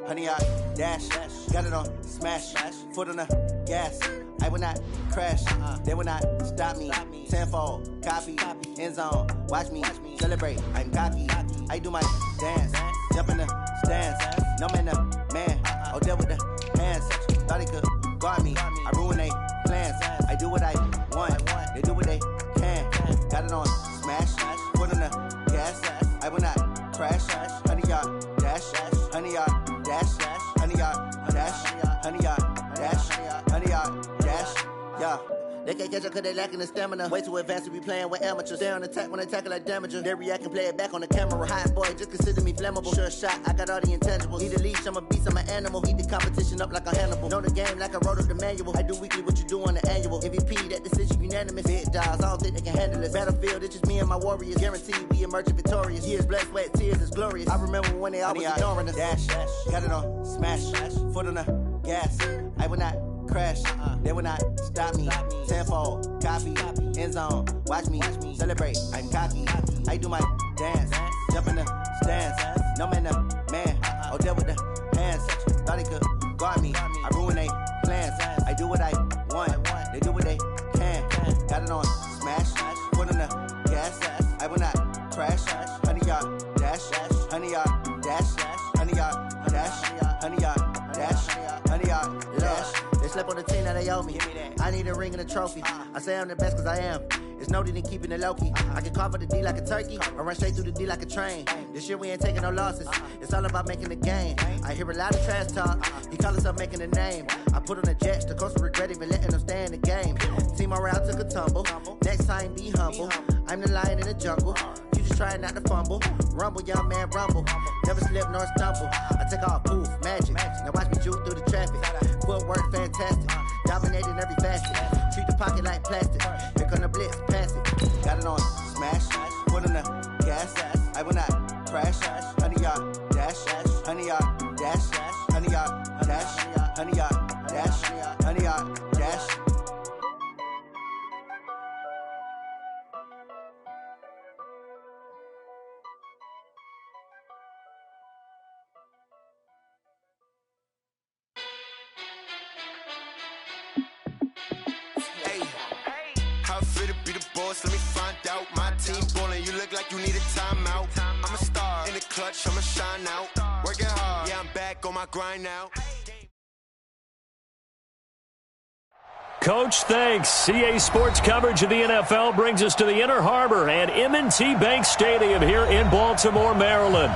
Honey, I dash, got it on smash, foot on the gas. I will not crash, they will not stop me. Tenfold, copy, end zone, watch me celebrate. I'm cocky, I do my dance, jump in the stands. No man, the man, oh, deal with the hands. Thought he could guard me, I ruin they plans. I do what I want, they do what they can. Got it on smash, foot on the gas. I will not crash, honey, y'all dash, honey, y'all dash, honey, y'all dash, honey, y'all dash, honey, y'all dash, yeah. They can't catch up cause they lacking the stamina. Way too advanced to be playing with amateurs. Stay on attack when they tackle like damager. They react and play it back on the camera. Hot boy, just consider me flammable. Sure shot, I got all the intangibles. Need a leash, I'm a beast, I'm an animal. Eat the competition up like a Hannibal. Know the game like I wrote up the manual. I do weekly what you do on the annual. MVP, that decision unanimous. Big dogs, I don't think they can handle this. Battlefield, it's just me and my warriors. Guaranteed we emerging victorious. Years, blood, sweat, tears, it's glorious. I remember when they always ignoring us. Dash, got it on smash, foot on the gas. I will not crash, they will not stop me. Tenfold, copy, end zone, watch me celebrate. I'm cocky, I do my dance, jump in the stands. No man, the man, oh, deal with the hands. Thought he could guard me, I ruin they plans. I do what I want, they do what they can. Got it on smash, foot on the gas. I will not crash, honey, y'all dash, honey, y'all dash, honey, y'all dash, honey, y'all dash, honey, y'all dash. They slept on the team that they owe me. I need a ring and a trophy. I say I'm the best cause I am. It's no need in keeping it low-key. I can carve up the D like a turkey or run straight through the D like a train. This year we ain't taking no losses. It's all about making the game. I hear a lot of trash talk. He call himself making a name. I put on the Jets. The coach will regret even letting them stay in the game. Team morale took a tumble. Next time be humble. I'm the lion in the jungle. You just trying not to fumble. Rumble, young man, rumble. Never slip nor stumble. I take off, poof, magic. Now watch me juke through the traffic. Footwork fantastic. Dominating every facet. Treat the pocket like plastic. Here come the blitz, pass it. Got it on smash, foot on the gas. I will not crash. Honey, y'all dash, honey, y'all dash, honey, y'all dash, honey, y'all dash, honey, y'all dash. Let me find out. My team ballin', you look like you need a timeout. I'm a star in the clutch, I'ma shine out. Working hard, yeah, I'm back on my grind now. Coach, thanks. CA Sports coverage of the NFL brings us to the Inner Harbor and M&T Bank Stadium here in Baltimore, Maryland.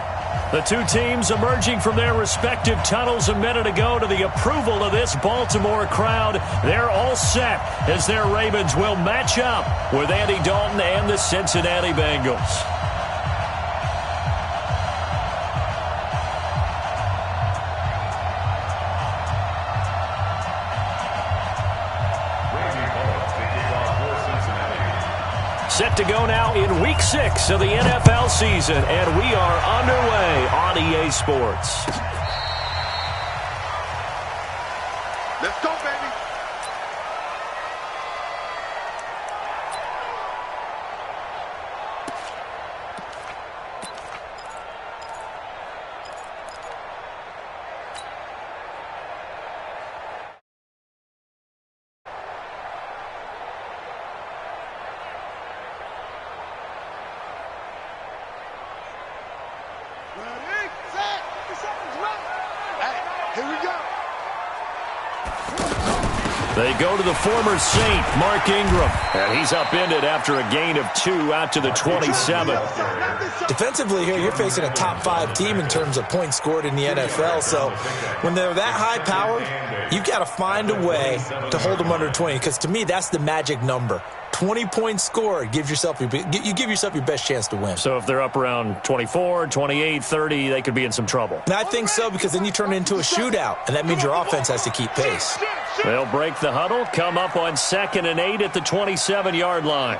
The two teams emerging from their respective tunnels a minute ago to the approval of this Baltimore crowd. They're all set as their Ravens will match up with Andy Dalton and the Cincinnati Bengals. Set to go now in Week 6 of the NFL season, and we are underway on EA Sports. Let's go, baby. They go to the former Saint, Mark Ingram, and he's upended after a gain of 2 out to the 27. Defensively here, you're facing a top-5 team in terms of points scored in the NFL, so when they're that high-powered, you've got to find a way to hold them under 20, because to me, that's the magic number. 20 points scored, you give yourself your best chance to win. So if they're up around 24, 28, 30, they could be in some trouble. And I think so, because then you turn it into a shootout, and that means your offense has to keep pace. They'll break the huddle, come up on 2nd and 8 at the 27-yard line.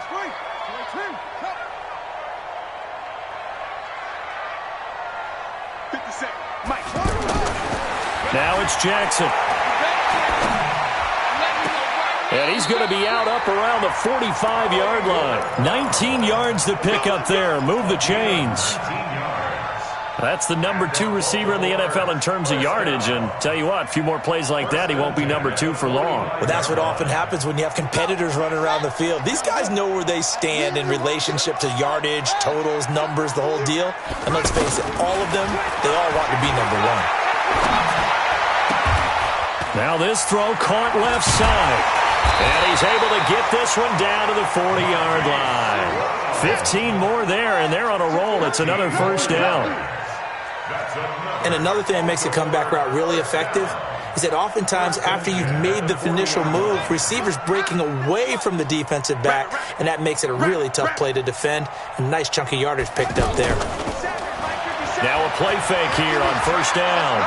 Now it's Jackson. He's going to be out up around the 45-yard line. 19 yards to pick up there. Move the chains. That's the number 2 receiver in the NFL in terms of yardage. And tell you what, a few more plays like that, he won't be number 2 for long. Well, that's what often happens when you have competitors running around the field. These guys know where they stand in relationship to yardage, totals, numbers, the whole deal. And let's face it, all of them, they all want to be number 1. Now this throw caught left side. And he's able to get this one down to the 40-yard line. 15 more there, and they're on a roll. It's another first down. And another thing that makes a comeback route really effective is that oftentimes after you've made the initial move, receivers breaking away from the defensive back, and that makes it a really tough play to defend. A nice chunk of yardage picked up there. Now a play fake here on first down.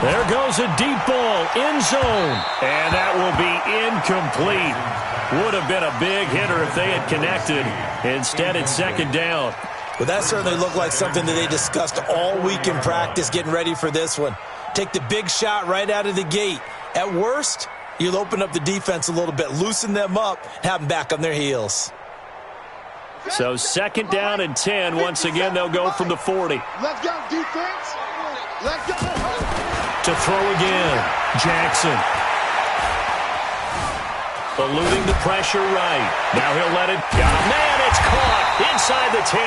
There goes a deep ball, end zone, and that will be incomplete. Would have been a big hitter if they had connected. Instead, it's second down. Well, that certainly looked like something that they discussed all week in practice getting ready for this one. Take the big shot right out of the gate. At worst, you'll open up the defense a little bit, loosen them up, and have them back on their heels. So second down and 10. Once again, they'll go from the 40. Let's go, defense. Let's go. To throw again, Jackson. Eluding the pressure right. Now he'll let it go. Man, it's caught inside the 10.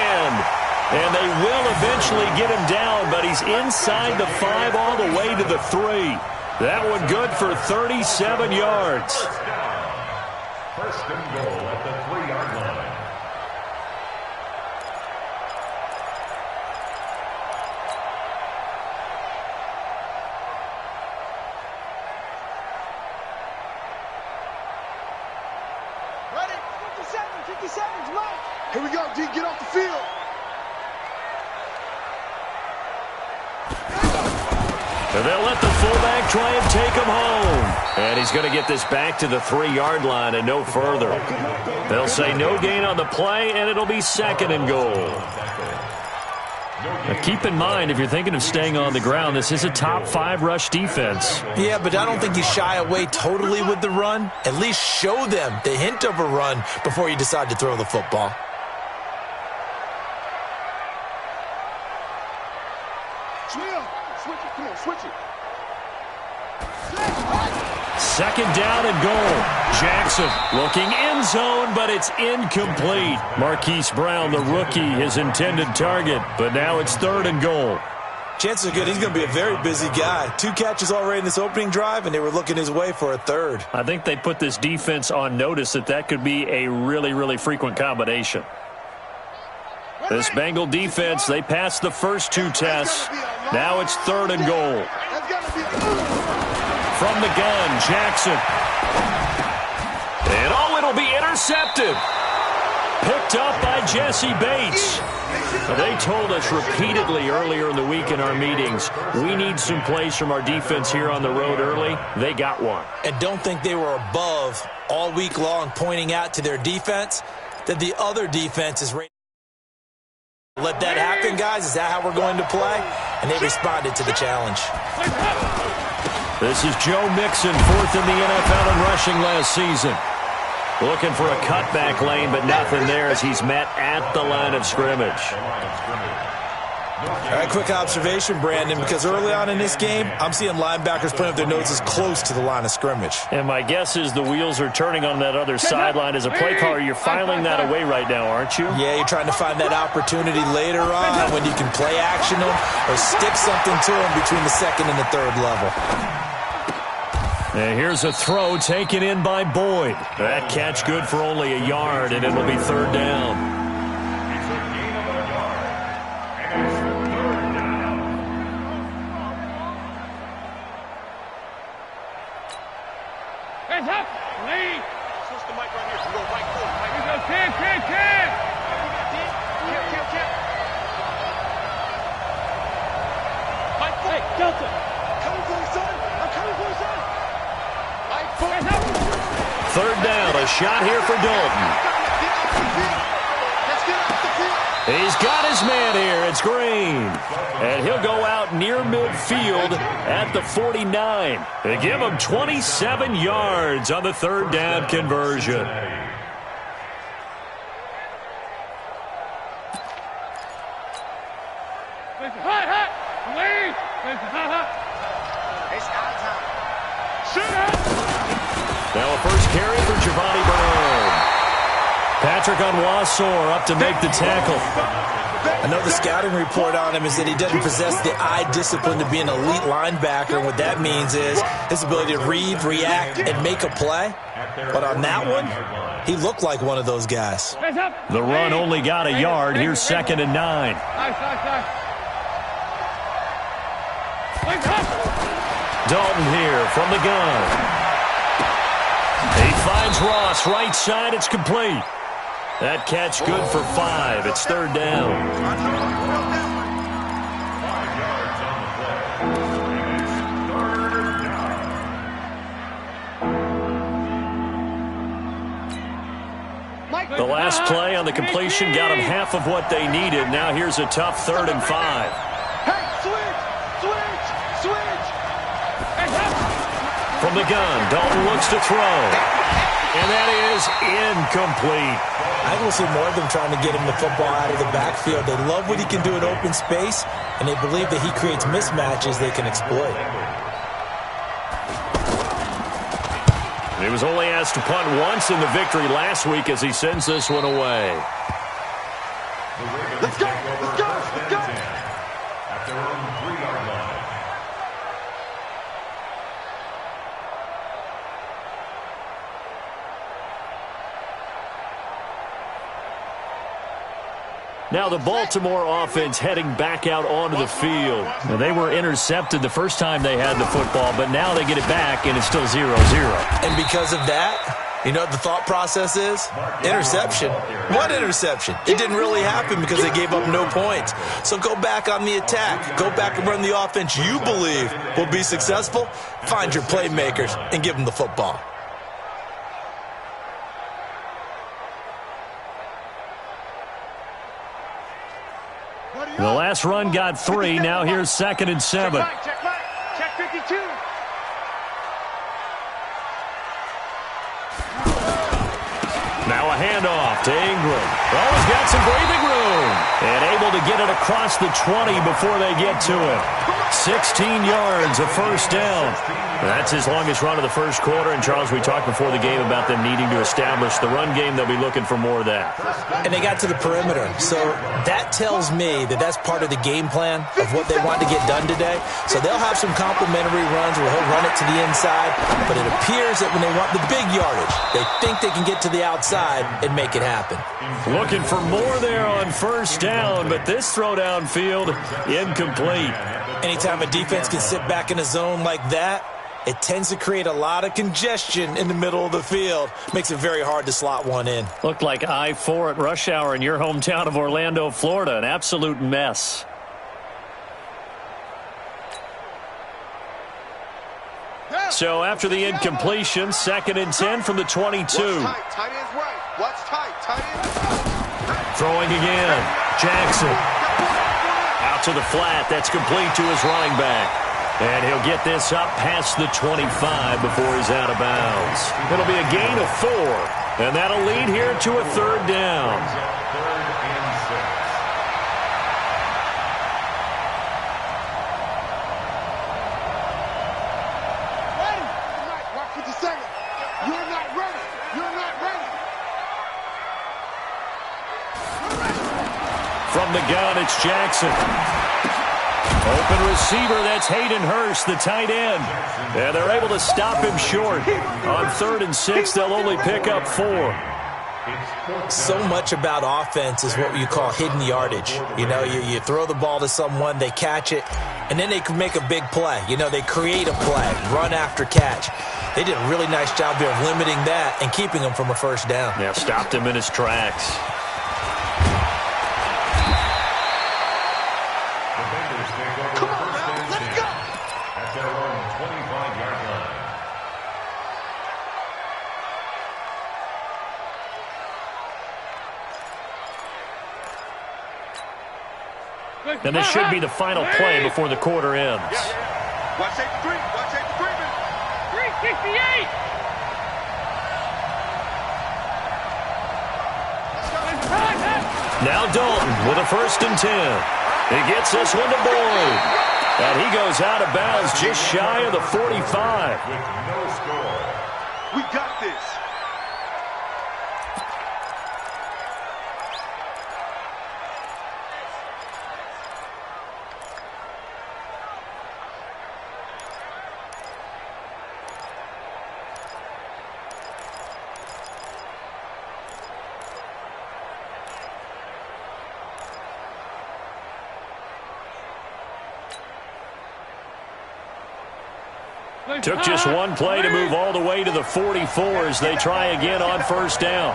And they will eventually get him down, but he's inside the 5 all the way to the 3. That one good for 37 yards. First and goal at the 3-yard line. Here we go, D. Get off the field. And they'll let the fullback try and take him home. And he's going to get this back to the 3-yard line and no further. They'll say no gain on the play, and it'll be second and goal. Now keep in mind, if you're thinking of staying on the ground, this is a top 5 rush defense. Yeah, but I don't think you shy away totally with the run. At least show them the hint of a run before you decide to throw the football. Second down and goal. Jackson looking end zone, but it's incomplete. Marquise Brown, the rookie, his intended target, but now it's third and goal. Chances are good he's going to be a very busy guy. 2 catches already in this opening drive, and they were looking his way for a third. I think they put this defense on notice that could be a really, really frequent combination. This Bengal defense, they passed the first 2 tests. Now it's third and goal. From the gun, Jackson. And it'll be intercepted. Picked up by Jesse Bates. They told us repeatedly earlier in the week in our meetings, we need some plays from our defense here on the road early. They got one. And don't think they were above all week long pointing out to their defense that the other defense is ready. Let that happen, guys. Is that how we're going to play? And they responded to the challenge. This is Joe Mixon, 4th in the NFL in rushing last season. Looking for a cutback lane, but nothing there as he's met at the line of scrimmage. All right, quick observation, Brandon, because early on in this game, I'm seeing linebackers putting up their noses close to the line of scrimmage. And my guess is the wheels are turning on that other sideline. As a play caller, you're filing that away right now, aren't you? Yeah, you're trying to find that opportunity later on when you can play action them or stick something to them between the second and the third level. And here's a throw taken in by Boyd. That catch good for only a yard, and it'll be third down. Hands up, lead. Switch the mic right here. We go right forward. Here we go, Kid. Hey, Delta. Coming for you, son. I'm coming for you, son. Third down, a shot here for Dalton. He's got his man here. It's Green. And he'll go out near midfield at the 49. They give him 27 yards on the third down conversion. Now a first carry for Giovanni Bernard. Patrick Onwuasor up to make the tackle. I know the scouting report on him is that he doesn't possess the eye discipline to be an elite linebacker. And what that means is his ability to read, react, and make a play. But on that one, he looked like one of those guys. The run only got a yard. Here's 2nd and 9. Dalton here from the gun. He finds Ross right side. It's complete. That catch good for 5. It's 3rd down. 5 yards on the play. The last play on the completion got them half of what they needed. Now here's a tough 3rd and 5. From the gun, Dalton looks to throw. And that is incomplete. I will see more of them trying to get him the football out of the backfield. They love what he can do in open space, and they believe that he creates mismatches they can exploit. He was only asked to punt once in the victory last week as he sends this one away. Let's go! Let's go! Let's go! At their own 3-yard line. Now the Baltimore offense heading back out onto the field. Now they were intercepted the first time they had the football, but now they get it back, and it's still 0-0. And because of that, you know what the thought process is? Interception. What interception? It didn't really happen because they gave up no points. So go back on the attack. Go back and run the offense you believe will be successful. Find your playmakers and give them the football. The last run got 3. Now here's 2nd and 7. Check 52. Now a handoff to Ingram. Oh, he's got some breathing room. And able to get it across the 20 before they get to it. 16 yards, a first down. That's his longest run of the first quarter. And, Charles, we talked before the game about them needing to establish the run game. They'll be looking for more of that. And they got to the perimeter. So that tells me that that's part of the game plan of what they want to get done today. So they'll have some complimentary runs where he'll run it to the inside. But it appears that when they want the big yardage, they think they can get to the outside and make it happen. Looking for more there on first down, but this throw downfield incomplete. Anytime a defense can sit back in a zone like that, it tends to create a lot of congestion in the middle of the field. Makes it very hard to slot one in. Looked like I-4 at rush hour in your hometown of Orlando, Florida. An absolute mess. So after the incompletion, 2nd and 10 from the 22. Tight end's right. Watch tight. Tight end. Throwing again. Jackson. Out to the flat. That's complete to his running back. And he'll get this up past the 25 before he's out of bounds. It'll be a gain of 4. And that'll lead here to a 3rd down. 3rd and 6. From the gun, it's Jackson. Open receiver, that's Hayden Hurst, the tight end. And they're able to stop him short. On 3rd and 6, they'll only pick up 4. So much about offense is what you call hidden yardage. You know, you throw the ball to someone, they catch it, and then they can make a big play. You know, they create a play, run after catch. They did a really nice job here of limiting that and keeping him from a first down. Yeah, stopped him in his tracks. And this should be the final play before the quarter ends. Watch safety 3. Watch safety 3. 368. Now Dalton with a 1st and 10. He gets this one to Boyd. And he goes out of bounds just shy of the 45. With no score. We got this. Took just one play to move all the way to the 44 as they try again on 1st down.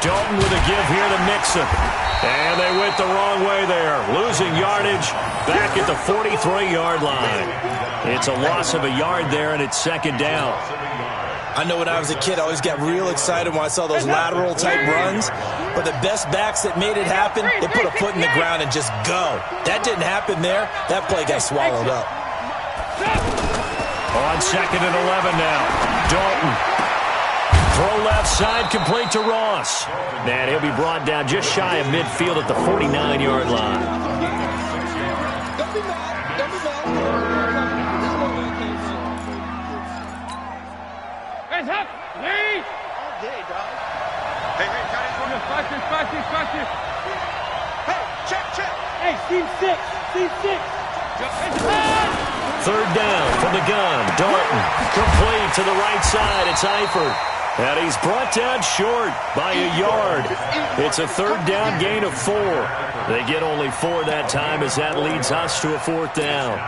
Dalton with a give here to Mixon. And they went the wrong way there. Losing yardage back at the 43-yard line. It's a loss of a yard there, and it's 2nd down. I know when I was a kid, I always got real excited when I saw those lateral-type runs. But the best backs that made it happen, they put a foot in the ground and just go. That didn't happen there. That play got swallowed up. On 2nd and 11 now. Dalton. Throw left side, complete to Ross. And he'll be brought down just shy of midfield at the 49-yard line. Don't be mad. Don't be mad. Hands up. Lead. All day, dog. Hey, got it. Watch this. Hey, check. Hey, scene 6. Scene 6. 3rd down from the gun. Dalton complete to the right side. It's Eifert. And he's brought down short by a yard. It's a 3rd down gain of 4. They get only 4 that time as that leads us to a 4th down.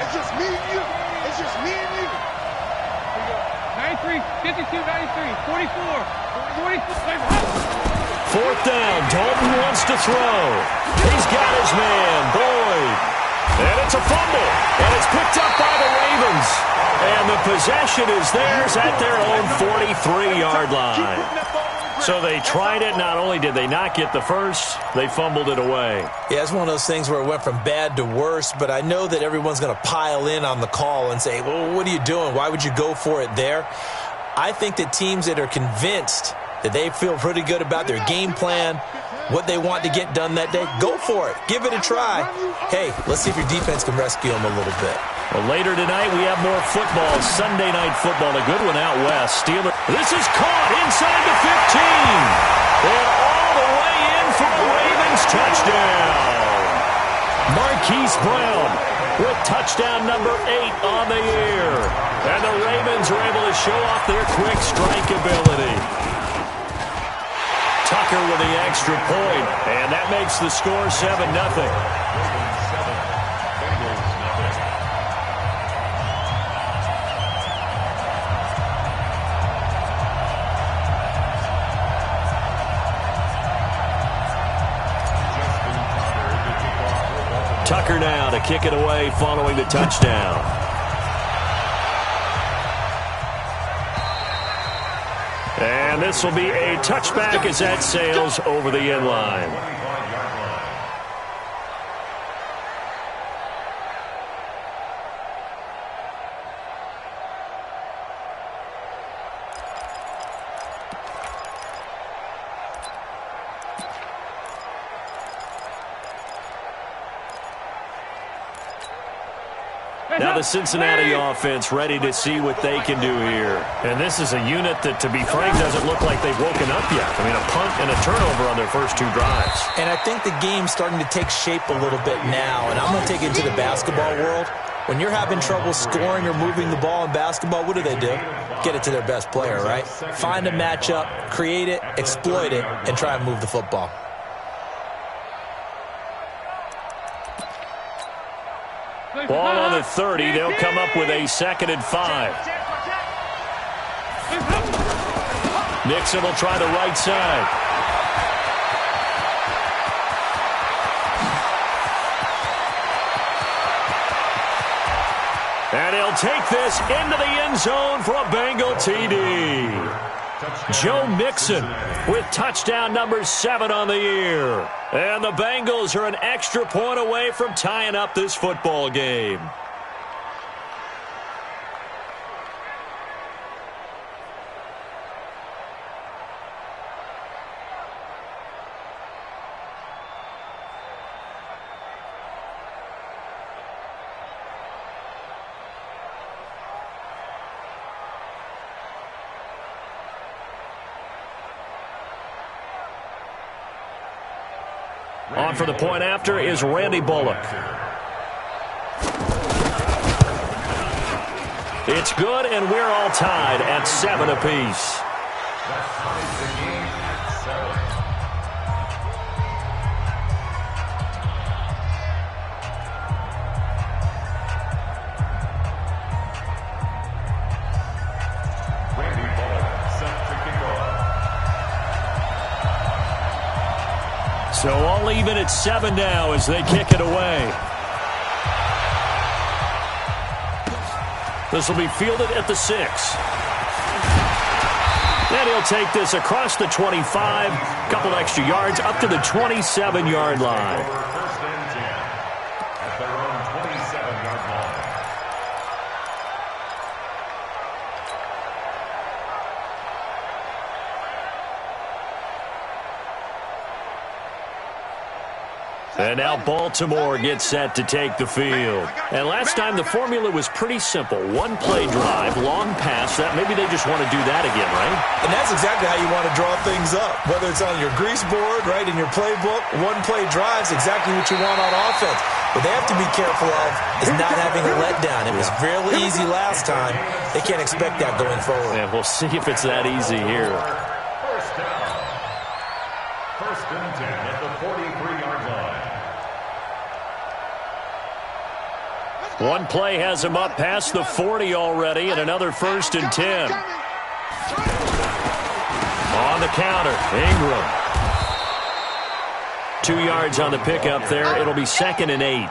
It's just me and you. 93, 52, 93, 44, 4th down. Dalton wants to throw. He's got his man, Boyd. And it's a fumble. And it's picked up by the Ravens. And the possession is theirs at their own 43-yard line. So they tried it. Not only did they not get the first, they fumbled it away. Yeah, it's one of those things where it went from bad to worse, but I know that everyone's going to pile in on the call and say, well, what are you doing? Why would you go for it there? I think that teams that are convinced that they feel pretty good about their game plan, what they want to get done that day, go for it. Give it a try. Hey, let's see if your defense can rescue them a little bit. Well, later tonight, we have more football. Sunday night football, a good one out west. Steelers. This is caught inside the 15. And all the way in for a Ravens touchdown. Marquise Brown with touchdown number 8 on the year. And the Ravens are able to show off their quick strike ability. Tucker with the extra point, and that makes the score 7-0. Tucker now to kick it away following the touchdown. And this will be a touchback as that sails over the end line. Now the Cincinnati offense ready to see what they can do here. And this is a unit that, to be frank, doesn't look like they've woken up yet. I mean, a punt and a turnover on their first 2 drives. And I think the game's starting to take shape a little bit now. And I'm going to take it into the basketball world. When you're having trouble scoring or moving the ball in basketball, what do? Get it to their best player, right? Find a matchup, create it, exploit it, and try and move the football. Ball on the 30. They'll come up with a 2nd and 5. Mixon will try the right side. And he'll take this into the end zone for a Bengal TD. Joe Mixon with touchdown number 7 on the year. And the Bengals are an extra point away from tying up this football game. On for the point after is Randy Bullock. It's good, and we're all tied at 7 apiece. So all even at 7 now as they kick it away. This will be fielded at the 6. And he'll take this across the 25, couple extra yards up to the 27-yard line. First and 10 at their own 27-yard line. And now Baltimore gets set to take the field. And last time the formula was pretty simple. One play drive, long pass. That maybe they just want to do that again, right? And that's exactly how you want to draw things up. Whether it's on your grease board, right, in your playbook, one play drive's exactly what you want on offense. What they have to be careful of is not having a letdown. It was fairly easy last time. They can't expect that going forward. And we'll see if it's that easy here. First down. First and 10 at the 43-yard line. One play has him up past the 40 already, and another first and 10. On the counter, Ingram. 2 yards on the pickup there. It'll be 2nd and 8.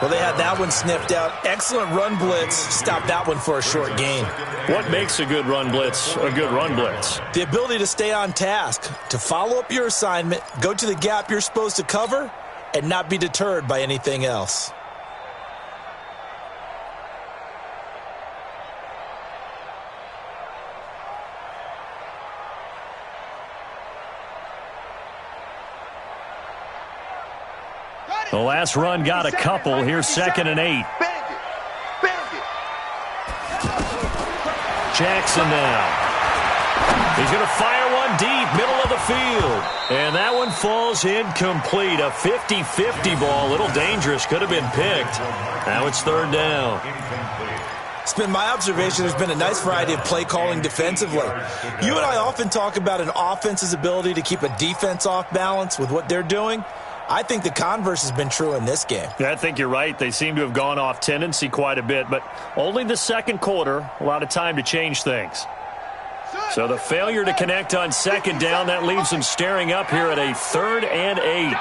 Well, they had that one sniffed out. Excellent run blitz. Stop that one for a short gain. What makes a good run blitz a good run blitz? The ability to stay on task, to follow up your assignment, go to the gap you're supposed to cover, and not be deterred by anything else. The last run got a couple. Here's 2nd and 8. Jackson now. He's going to fire one deep, middle of the field. And that one falls incomplete. A 50-50 ball, a little dangerous, could have been picked. Now it's 3rd down. It's been my observation there's been a nice variety of play calling defensively. You and I often talk about an offense's ability to keep a defense off balance with what they're doing. I think the converse has been true in this game. Yeah, I think you're right. They seem to have gone off tendency quite a bit, but only the second quarter, a lot of time to change things. So the failure to connect on 2nd down, that leaves them staring up here at a 3rd and 8.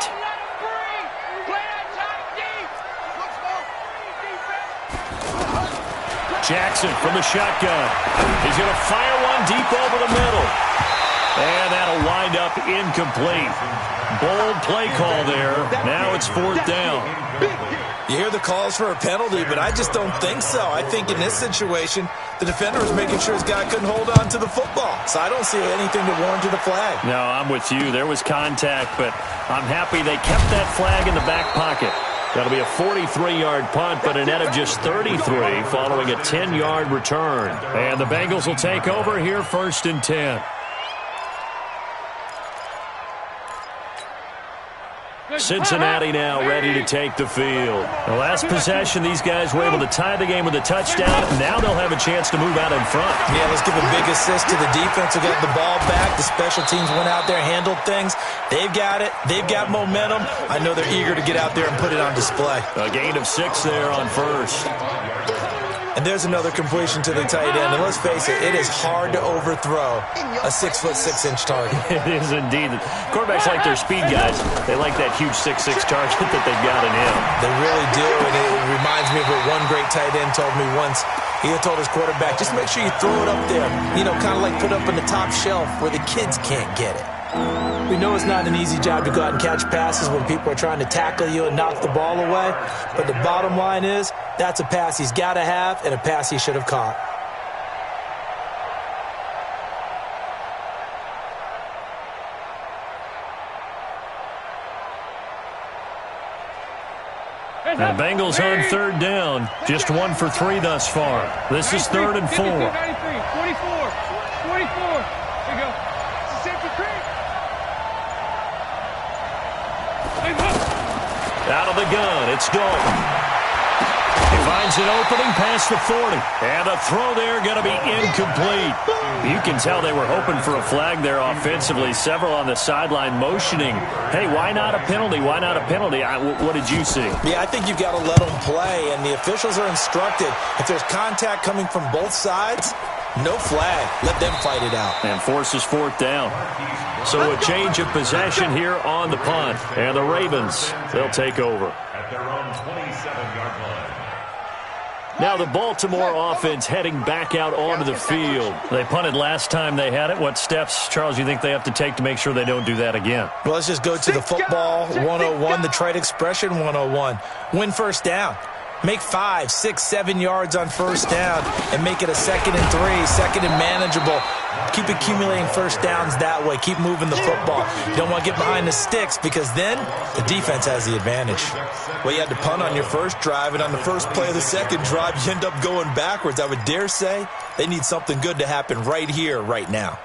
Jackson from the shotgun. He's going to fire one deep over the middle. And that'll wind up incomplete. Bold play call there. Now it's 4th down. You hear the calls for a penalty, but I just don't think so. I think in this situation, the defender was making sure his guy couldn't hold on to the football. So I don't see anything to warrant a flag. No, I'm with you. There was contact, but I'm happy they kept that flag in the back pocket. That'll be a 43-yard punt, but a net of just 33 following a 10-yard return. And the Bengals will take over here 1st and 10. Cincinnati now ready to take the field. The last possession, these guys were able to tie the game with a touchdown. Now they'll have a chance to move out in front. Yeah, let's give a big assist to the defense who got the ball back. The special teams went out there, handled things. They've got it. They've got momentum. I know they're eager to get out there and put it on display. A gain of 6 there on 1st. And there's another completion to the tight end. And let's face it, it is hard to overthrow a 6'6" target. It is indeed. Quarterbacks like their speed guys. They like that huge 6'6" target that they've got in him. They really do, and it reminds me of what one great tight end told me once. He had told his quarterback, just make sure you throw it up there. You know, kind of like put up in the top shelf where the kids can't get it. We know it's not an easy job to go out and catch passes when people are trying to tackle you and knock the ball away. But the bottom line is, that's a pass he's got to have and a pass he should have caught. The Bengals on third down. Just 1 for 3 thus far. This is 3rd and 4. 44. 44. Here you go. Out of the gun, it's Dalton. He finds an opening past the 40. And the throw there going to be incomplete. You can tell they were hoping for a flag there offensively. Several on the sideline motioning. Hey, why not a penalty? Why not a penalty? What did you see? Yeah, I think you've got to let them play, and the officials are instructed. If there's contact coming from both sides, no flag. Let them fight it out. And forces 4th down. So a change of possession here on the punt. And the Ravens, they'll take over. At their own 27-yard line. Now the Baltimore offense heading back out onto the field. They punted last time they had it. What steps, Charles, you think they have to take to make sure they don't do that again? Well, let's just go to the football 101, the trade expression 101. Win first down. Make 5, 6, 7 yards on first down and make it a 2nd and 3, 2nd and manageable. Keep accumulating first downs that way. Keep moving the football. You don't want to get behind the sticks because then the defense has the advantage. Well, you had to punt on your first drive, and on the first play of the second drive, you end up going backwards. I would dare say they need something good to happen right here, right now.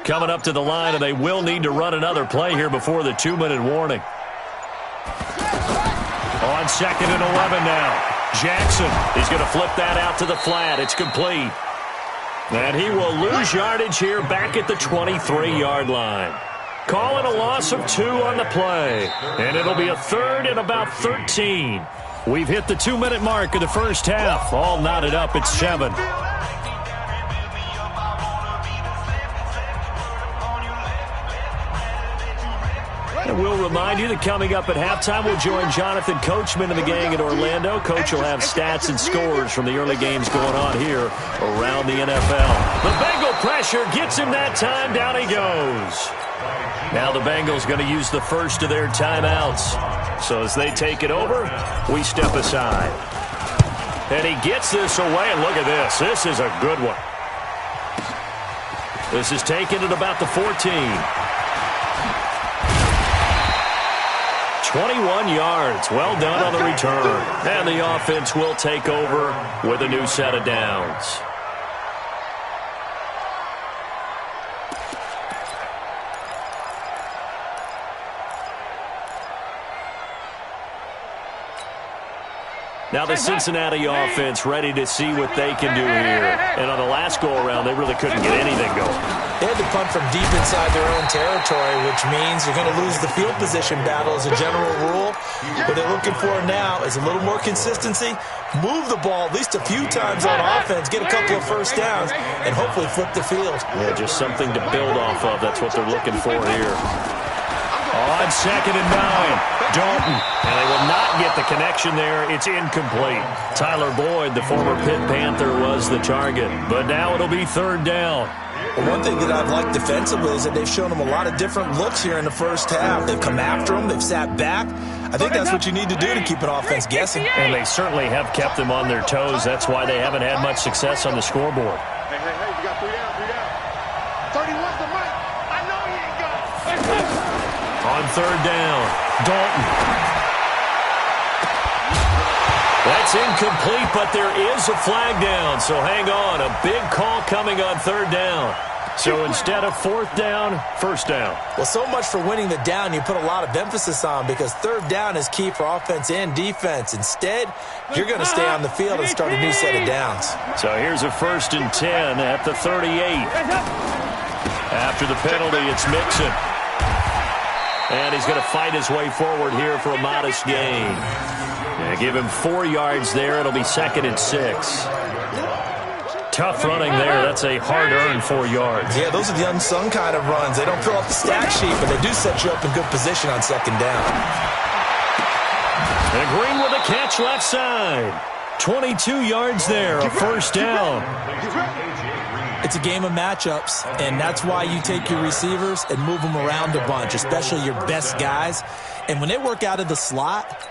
Coming up to the line, and they will need to run another play here before the 2-minute warning. On 2nd and 11 now. Jackson is going to flip that out to the flat. It's complete. And he will lose yardage here back at the 23-yard line. Calling a loss of 2 on the play. And it'll be a 3rd and about 13. We've hit the 2-minute mark of the first half. All knotted up at 7. And we'll remind you that coming up at halftime, we'll join Jonathan Coachman and the gang in Orlando. Coach will have stats and scores from the early games going on here around the NFL. The Bengal pressure gets him that time. Down he goes. Now the Bengals going to use the first of their timeouts. So as they take it over, we step aside. And he gets this away, and look at this. This is a good one. This is taken at about the 14. 21 yards. Well done on the return. And the offense will take over with a new set of downs. Now the Cincinnati offense ready to see what they can do here. And on the last go-around, they really couldn't get anything going. They had to punt from deep inside their own territory, which means you're going to lose the field position battle as a general rule. What they're looking for now is a little more consistency, move the ball at least a few times on offense, get a couple of first downs, and hopefully flip the field. Yeah, just something to build off of. That's what they're looking for here. On 2nd and 9, Dalton. And they will not get the connection there. It's incomplete. Tyler Boyd, the former Pitt Panther, was the target. But now it'll be 3rd down. Well, one thing that I've liked defensively is that they've shown them a lot of different looks here in the first half. They've come after them. They've sat back. I think that's what you need to do to keep an offense guessing. And they certainly have kept them on their toes. That's why they haven't had much success on the scoreboard. Hey, you got 3 down, 3 down. 31's the mic. I know he ain't got it. On 3rd down, Dalton. That's incomplete, but there is a flag down, so hang on. A big call coming on 3rd down. So instead of fourth down, first down. Well, so much for winning the down you put a lot of emphasis on, because third down is key for offense and defense. Instead, you're going to stay on the field and start a new set of downs. So here's a 1st and 10 at the 38. After the penalty, it's Mixon. And he's going to fight his way forward here for a modest gain. Give him 4 yards there. It'll be 2nd and 6. Tough running there. That's a hard-earned 4 yards. Yeah, those are the unsung kind of runs. They don't fill up the stat sheet, but they do set you up in good position on 2nd down. And Green with a catch left side. 22 yards there, a 1st down. It's a game of matchups, and that's why you take your receivers and move them around a bunch, especially your best guys. And when they work out of the slot,